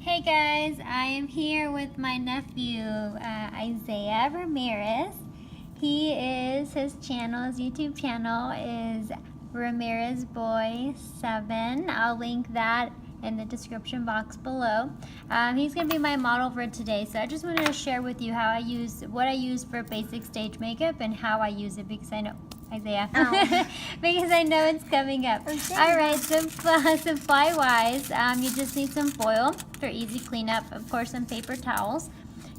Hey guys, I am here with my nephew, Isaiah Ramirez. His YouTube channel is Ramirez Boy 7. I'll link that in the description box below. He's going to be my model for today, so I just wanted to share with you what I use for basic stage makeup and how I use it because I know Isaiah. Because I know it's coming up. Alright, supply wise, you just need some foil for easy cleanup, of course some paper towels.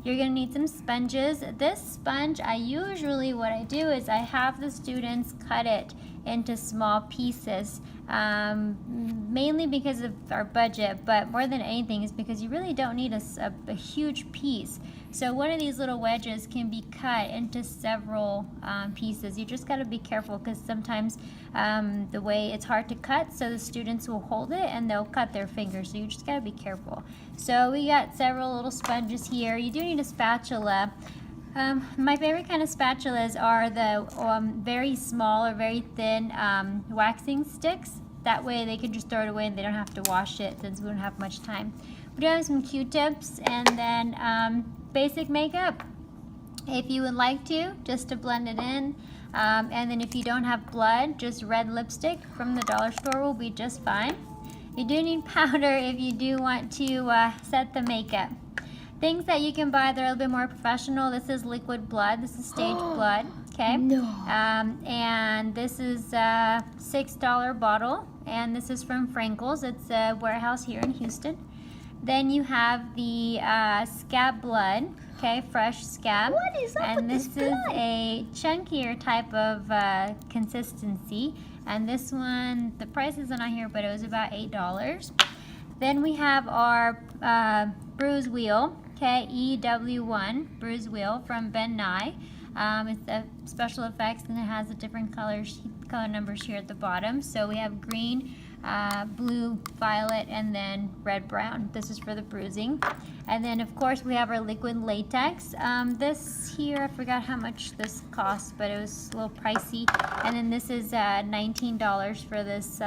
You're going to need some sponges. This sponge, what I do is I have the students cut it into small pieces, mainly because of our budget, but more than anything is because you really don't need a huge piece. So one of these little wedges can be cut into several pieces. You just got to be careful because sometimes the way it's hard to cut, so the students will hold it and they'll cut their fingers, so you just got to be careful. So we got several little sponges here. You do need a spatula. My favorite kind of spatulas are the very small or very thin waxing sticks. That way they can just throw it away and they don't have to wash it since we don't have much time. We do have some Q-tips and then basic makeup. If you would like to, just to blend it in. And then if you don't have blood, just red lipstick from the dollar store will be just fine. You do need powder if you do want to set the makeup. Things that you can buy that are a little bit more professional. This is liquid blood. This is stage blood. Okay. No. And this is a $6 bottle. And this is from Frankel's. It's a warehouse here in Houston. Then you have the scab blood. Okay, fresh scab. What is up and with this this is blood? a chunkier type of consistency. And this one, the price isn't on here, but it was about $8. Then we have our bruise wheel. Okay, EW1 bruise wheel from Ben Nye. It's a special effects and it has the different color numbers here at the bottom. So we have green, blue, violet, and then red brown. This is for the bruising. And then of course we have our liquid latex. This here, I forgot how much this cost, but it was a little pricey. And then this is $19 for this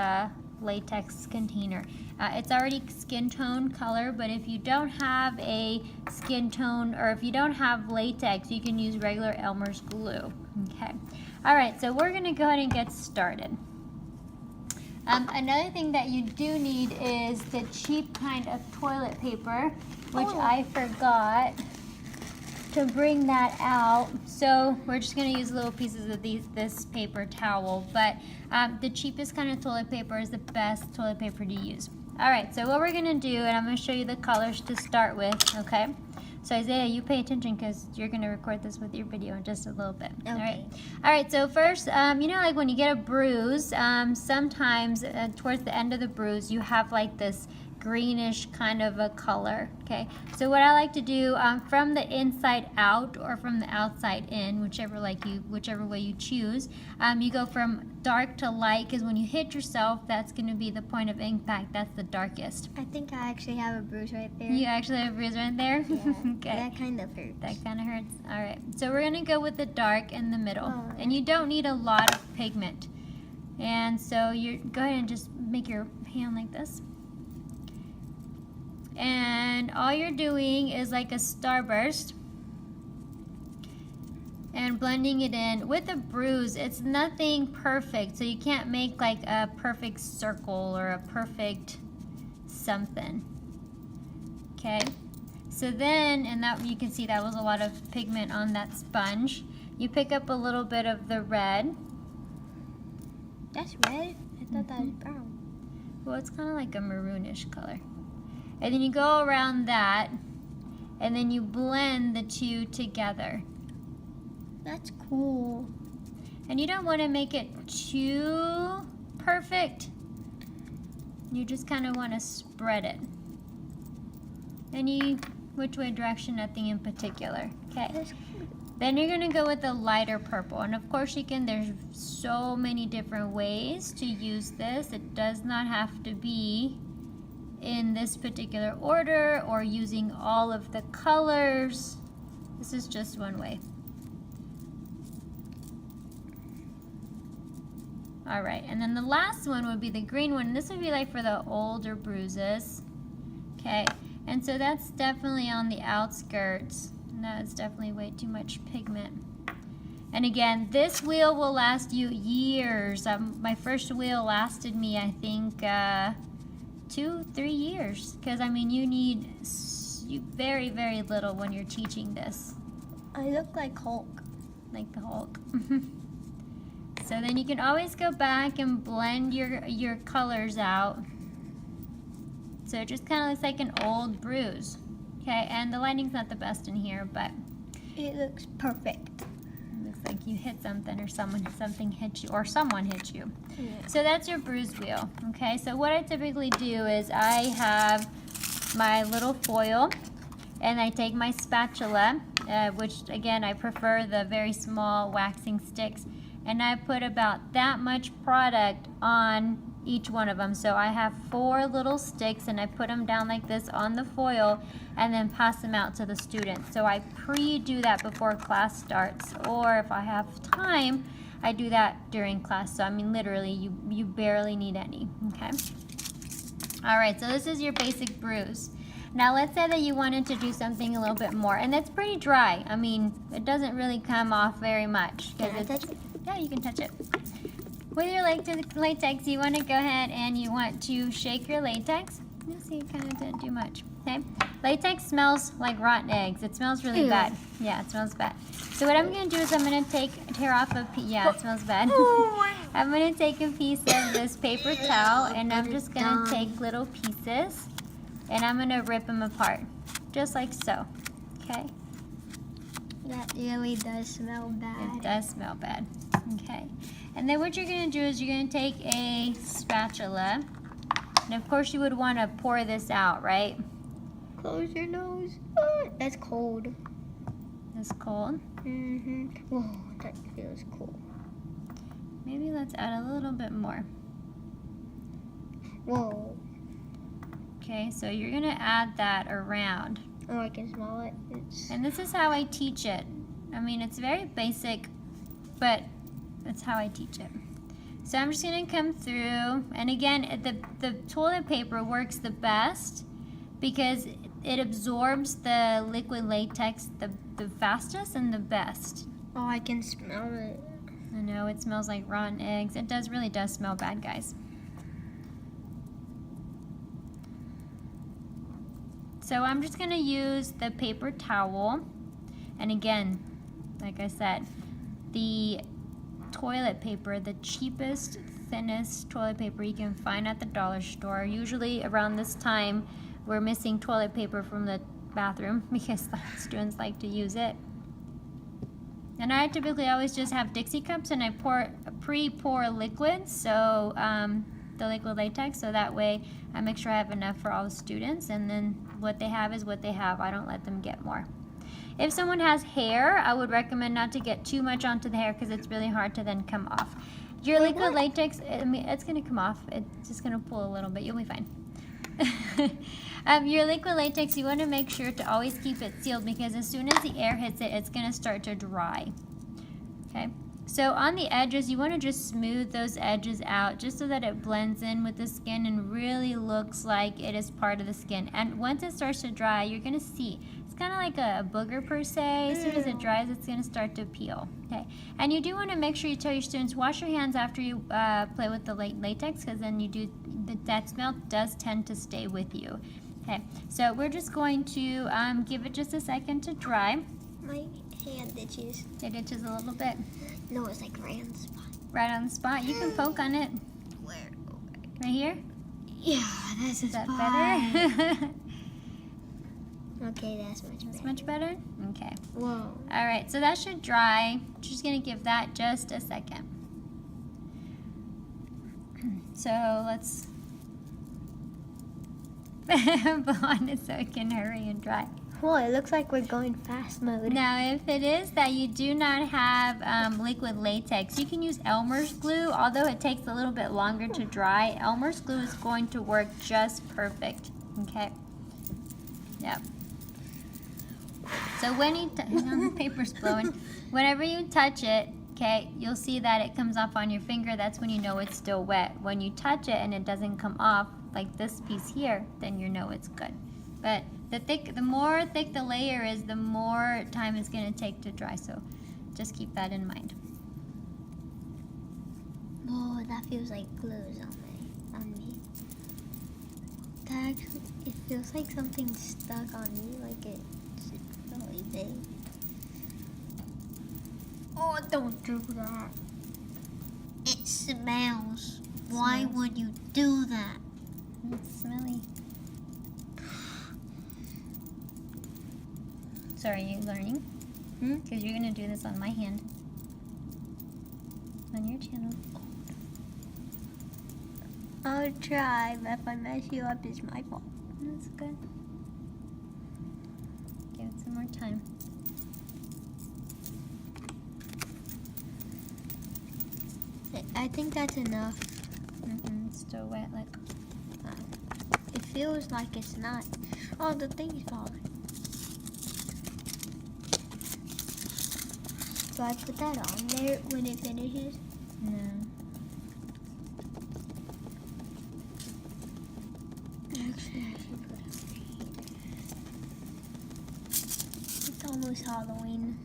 latex container. It's already skin tone color, but if you don't have a skin tone or if you don't have latex, you can use regular Elmer's glue. Okay. Alright, so we're going to go ahead and get started. Another thing that you do need is the cheap kind of toilet paper, which I forgot to bring that out. So we're just going to use little pieces of this paper towel, but the cheapest kind of toilet paper is the best toilet paper to use. Alright, so what we're going to do, and I'm going to show you the colors to start with, okay? So Isaiah, you pay attention because you're going to record this with your video in just a little bit. Okay. Alright, so first, you know, like when you get a bruise, sometimes towards the end of the bruise, you have like this greenish kind of a color. Okay, so what I like to do from the inside out or from the outside in, whichever way you choose, you go from dark to light because when you hit yourself, that's going to be the point of impact. That's the darkest. I think I actually have a bruise right there. You actually have a bruise right there? Yeah. Okay. That kind of hurts. That kind of hurts. All right, so we're going to go with the dark in the middle. All right. And you don't need a lot of pigment. And so you go ahead and just make your hand like this. And all you're doing is like a starburst and blending it in. With a bruise, it's nothing perfect, so you can't make like a perfect circle or a perfect something. Okay, so then, and that you can see that was a lot of pigment on that sponge. You pick up a little bit of the red. That's red? I thought that was brown. Well, it's kind of like a maroonish color. And then you go around that, and then you blend the two together. That's cool. And you don't want to make it too perfect. You just kind of want to spread it. Any which way direction, nothing in particular. Okay. That's cool. Then you're going to go with a lighter purple. And of course there's so many different ways to use this. It does not have to be in this particular order or using all of the colors. This is just one way. Alright, and then the last one would be the green one. This would be like for the older bruises. Okay, And so that's definitely on the outskirts. And that's definitely way too much pigment. And again, this wheel will last you years. My first wheel lasted me, I think, 2-3 years. Because, I mean, you need very, very little when you're teaching this. I look like Hulk. Like the Hulk. So then you can always go back and blend your colors out. So it just kind of looks like an old bruise. Okay, and the lighting's not the best in here, but It looks perfect. looks like you hit something or something hit you or someone hit you. Yeah. So that's your bruise wheel. Okay, so what I typically do is I have my little foil and I take my spatula, which again I prefer the very small waxing sticks, and I put about that much product on each one of them. So I have 4 little sticks and I put them down like this on the foil and then pass them out to the students. So I pre-do that before class starts, or if I have time, I do that during class. So I mean literally you barely need any, okay? All right, so this is your basic bruise. Now let's say that you wanted to do something a little bit more, and it's pretty dry. I mean, it doesn't really come off very much. Can I touch it? Yeah, you can touch it. With your latex, you want to go ahead and you want to shake your latex. You see, it kind of didn't do much. Okay. Latex smells like rotten eggs. It smells really Ew. bad. Yeah, it smells bad. So what I'm going to do is I'm going to tear off a piece. Yeah, it smells bad. I'm going to take a piece of this paper towel and I'm just going to take little pieces and I'm going to rip them apart. Just like so. Okay. That really does smell bad. It does smell bad. Okay. And then what you're going to do is you're going to take a spatula. And of course you would want to pour this out, right? Close your nose. Oh, that's cold. It's cold. Whoa, that feels cool. Maybe let's add a little bit more. Whoa. Okay, so you're going to add that around. Oh, I can smell it. It's And this is how I teach it. I mean, it's very basic, but that's how I teach it. So I'm just going to come through, and again, the toilet paper works the best because it absorbs the liquid latex the fastest and the best. oh, I can smell it. I know, it smells like rotten eggs. It really does smell bad, guys. So I'm just going to use the paper towel, and again, like I said, the toilet paper, the cheapest, thinnest toilet paper you can find at the dollar store. Usually around this time, we're missing toilet paper from the bathroom because the students like to use it. And I typically always just have Dixie cups and I pre-pour liquid, so the liquid latex, so that way I make sure I have enough for all the students, and then what they have is what they have. I don't let them get more. If someone has hair, I would recommend not to get too much onto the hair because it's really hard to then come off. Your liquid latex, I mean, it's going to come off. It's just going to pull a little bit. You'll be fine. Your liquid latex, you want to make sure to always keep it sealed because as soon as the air hits it, it's going to start to dry. Okay? So on the edges, you want to just smooth those edges out just so that it blends in with the skin and really looks like it is part of the skin. And once it starts to dry, you're going to see it's kind of like a booger per se. As soon as it dries, it's going to start to peel. Okay, and you do want to make sure you tell your students wash your hands after you play with the latex because then that smell does tend to stay with you. Okay, so we're just going to give it just a second to dry. My hand itches. It itches a little bit. No, it's like right on the spot. Right on the spot. You can poke on it. Where? Right here? Yeah, that's Is that better? Okay, that's much better. That's much better? Okay. Whoa. All right, so that should dry. Just going to give that just a second. So let's blow on it so it can hurry and dry. Whoa, it looks like we're going fast mode. Now, if it is that you do not have liquid latex, you can use Elmer's glue. Although it takes a little bit longer to dry, Elmer's glue is going to work just perfect. Okay? Yep. So when you, the paper's blowing, whenever you touch it, okay, you'll see that it comes off on your finger. That's when you know it's still wet. When you touch it and it doesn't come off, like this piece here, then you know it's good. But the more thick the layer is, the more time it's going to take to dry. So just keep that in mind. Oh, that feels like glues on me. That actually, it feels like something's stuck on me, like it's really big. Oh, don't do that. It smells. Why Smells. would you do that? It's smelly. So are you learning? Because you're going to do this on my hand. On your channel. I'll try, but if I mess you up, it's my fault. That's good. Give it some more time. I think that's enough. It's still wet. Like, It feels like it's not. Oh, the thing's falling. Do I put that on there when it finishes? no. Actually, I should put it over here. It's almost Halloween.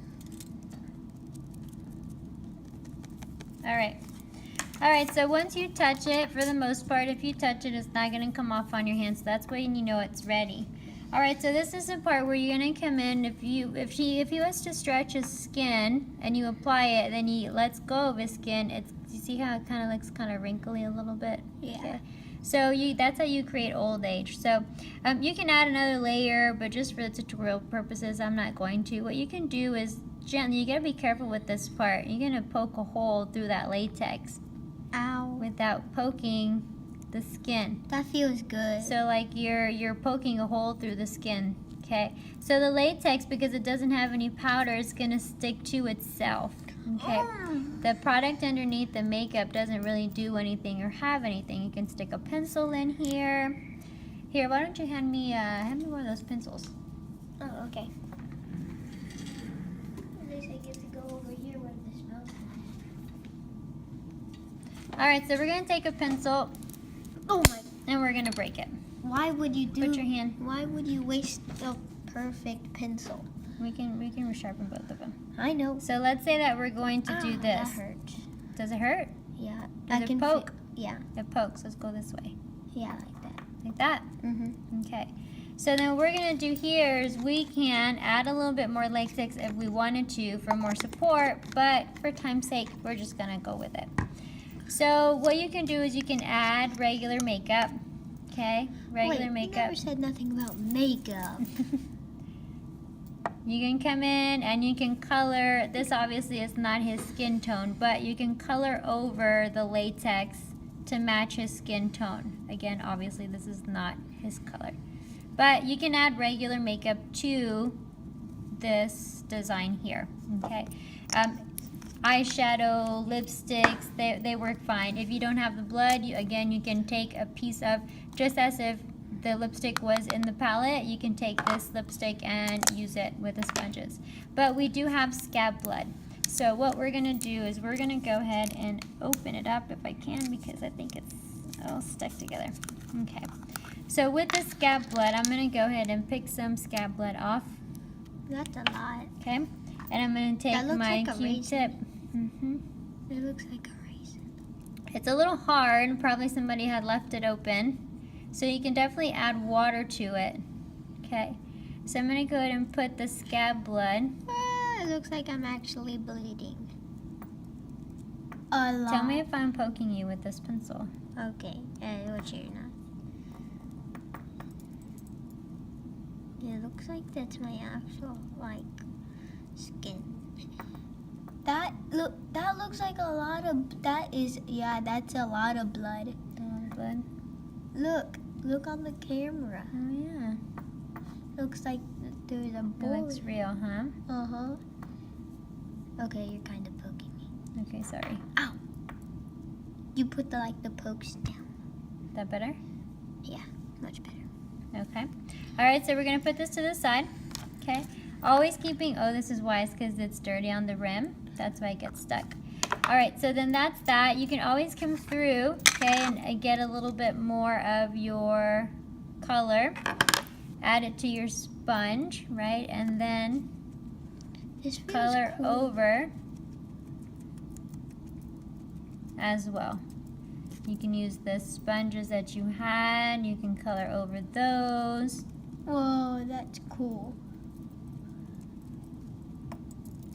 All right, so once you touch it, for the most part, if you touch it, it's not going to come off on your hands. So that's when you know it's ready. All right, so this is the part where you're going to come in. If he was to stretch his skin and you apply it, then he lets go of his skin. You see how it kind of looks kind of wrinkly a little bit? Yeah. Okay. So that's how you create old age. So you can add another layer, but just for the tutorial purposes, I'm not going to. What you can do is gently, you gotta be careful with this part. You're gonna poke a hole through that latex. Ow. Without poking the skin. That feels good. So like you're poking a hole through the skin. Okay. So the latex, because it doesn't have any powder, it's gonna stick to itself. Okay. The product underneath the makeup doesn't really do anything or have anything. You can stick a pencil in here. Here, why don't you hand me one of those pencils? Oh, okay. At least I get to go over here where the smells All right, so we're gonna take a pencil. Oh my! And we're gonna break it. Why would you do? Put your hand. Why would you waste the perfect pencil? We can resharpen both of them. I know. So let's say that we're going to do this. That hurt. Does it hurt? Yeah. Does it poke? Yeah. It pokes. Let's go this way. Yeah, like that. Like that? Mhm. Okay. So then what we're going to do here is we can add a little bit more latex if we wanted to for more support, but for time's sake, we're just going to go with it. So what you can do is you can add regular makeup. Okay? Regular Wait, makeup. You never said nothing about makeup. You can come in and you can color. This obviously is not his skin tone, but you can color over the latex to match his skin tone. Again, obviously this is not his color. But you can add regular makeup to this design here, okay? Eyeshadow, lipsticks, they work fine. If you don't have the blood, again, you can take a piece of, just as if the lipstick was in the palette, you can take this lipstick and use it with the sponges. But we do have scab blood. So what we're gonna do is we're gonna go ahead and open it up if I can, because I think it's all stuck together. Okay. So with the scab blood, I'm gonna go ahead and pick some scab blood off. That's a lot. Okay. And I'm gonna take my like a Q-tip. It looks like a raisin. It's a little hard. Probably somebody had left it open. So you can definitely add water to it. Okay. So I'm gonna go ahead and put the scab blood. It looks like I'm actually bleeding. A lot. Tell me if I'm poking you with this pencil. Okay, which you're not. It looks like that's my actual, like, skin. That looks like a lot of, that's a lot of blood. A lot of blood. Look on the camera. Oh yeah. Looks like there's a It bullet. looks real, huh? Uh-huh. Okay, you're kind of poking me. Okay, sorry. Ow! You put the pokes down. That better? Yeah, much better. Okay. All right, so we're gonna put this to the side. Okay. Always keeping, oh, this is wise because it's dirty on the rim. That's why it gets stuck. All right, so then that's that. You can always come through, okay, and get a little bit more of your color. add it to your sponge, right? And then This feels color cool. over as well. You can use the sponges that you had. You can color over those. Whoa, that's cool.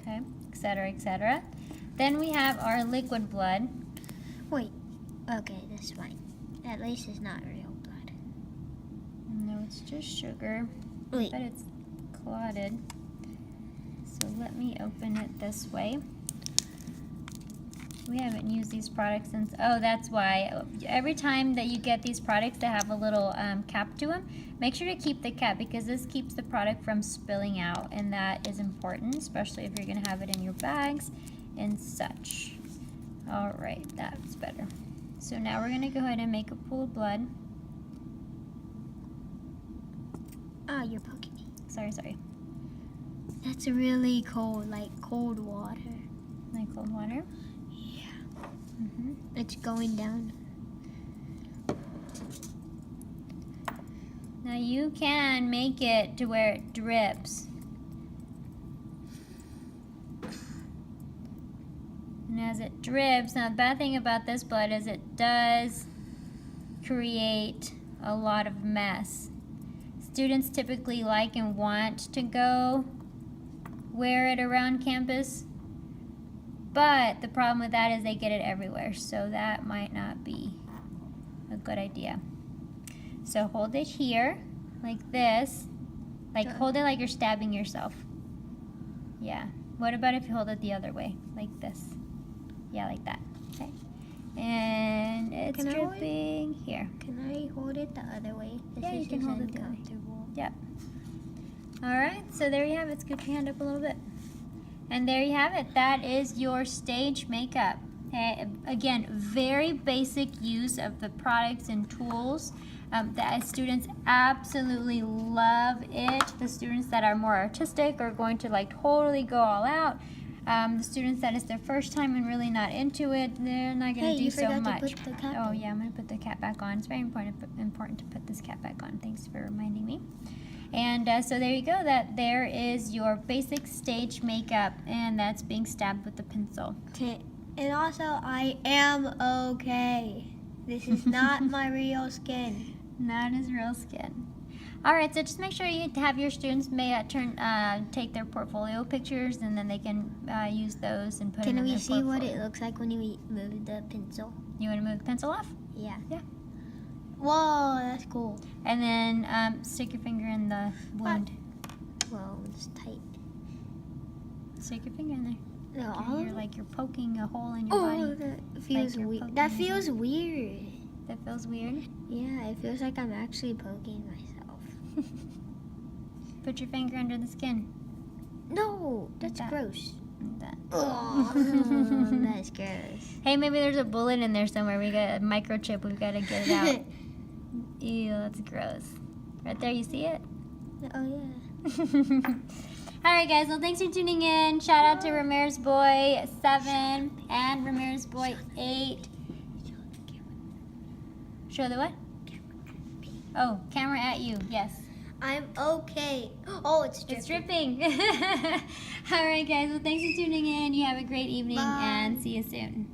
Okay, etc., etc. Then we have our liquid blood. Wait. Okay, that's fine. At least it's not real blood. No, it's just sugar, Wait. but it's clotted. So let me open it this way. We haven't used these products since, oh, that's why. Every time that you get these products that have a little cap to them, make sure to keep the cap because this keeps the product from spilling out, and that is important, especially if you're gonna have it in your bags and such. All right, that's better. So now we're gonna go ahead and make a pool of blood. Oh, you're poking me. Sorry. That's really cold, like cold water. Like cold water. Yeah. Mm-hmm. It's going down. Now you can make it to where it drips. And as it drips, now the bad thing about this blood is it does create a lot of mess. Students typically like and want to go wear it around campus, but the problem with that is they get it everywhere, so that might not be a good idea. So hold it here, like this, like hold it like you're stabbing yourself. Yeah. What about if you hold it the other way, like this? Yeah, like that. Okay. And it's Can I hold it? dripping here. Can I hold it the other way? Yeah, you can hold it the other way. uncomfortable. Yep. All right, so there you have it. Scoop your hand up a little bit. And there you have it. That is your stage makeup. Okay. Again, very basic use of the products and tools. The students absolutely love it. The students that are more artistic are going to like totally go all out. The students that is their first time and really not into it, they're not going to do so much. To put the cap Oh in. yeah, I'm going to put the cap back on. It's very important to put this cap back on. Thanks for reminding me. And so there you go. There is your basic stage makeup, and that's being stabbed with the pencil. Okay. And also, I am okay. This is not my real skin. Not his real skin. All right, so just make sure you have your students take their portfolio pictures, and then they can use those and put them in Can their we see what portfolio. it looks like when we move the pencil? You want to move the pencil off? Yeah. Yeah. Whoa, that's cool. And then stick your finger in the wound. Whoa, it's tight. Stick your finger in there. No, Okay, you're like you're poking a hole in your oh, body. that feels you're weird. poking That your feels weird. That feels weird. Yeah, it feels like I'm actually poking myself. Put your finger under the skin. No, that's That. gross. Like that. Oh, that's gross. Hey, maybe there's a bullet in there somewhere. We got a microchip. We've got to get it out. Ew, that's gross. Right there, you see it? Oh, yeah. All right, guys. Well, thanks for tuning in. Shout out to Ramirez Boy 7 and Ramirez Boy 8. Show the what? Oh, camera at you. Yes. I'm okay. Oh, it's dripping. It's dripping. All right, guys. Well, thanks for tuning in. You have a great evening, Bye. and see you soon.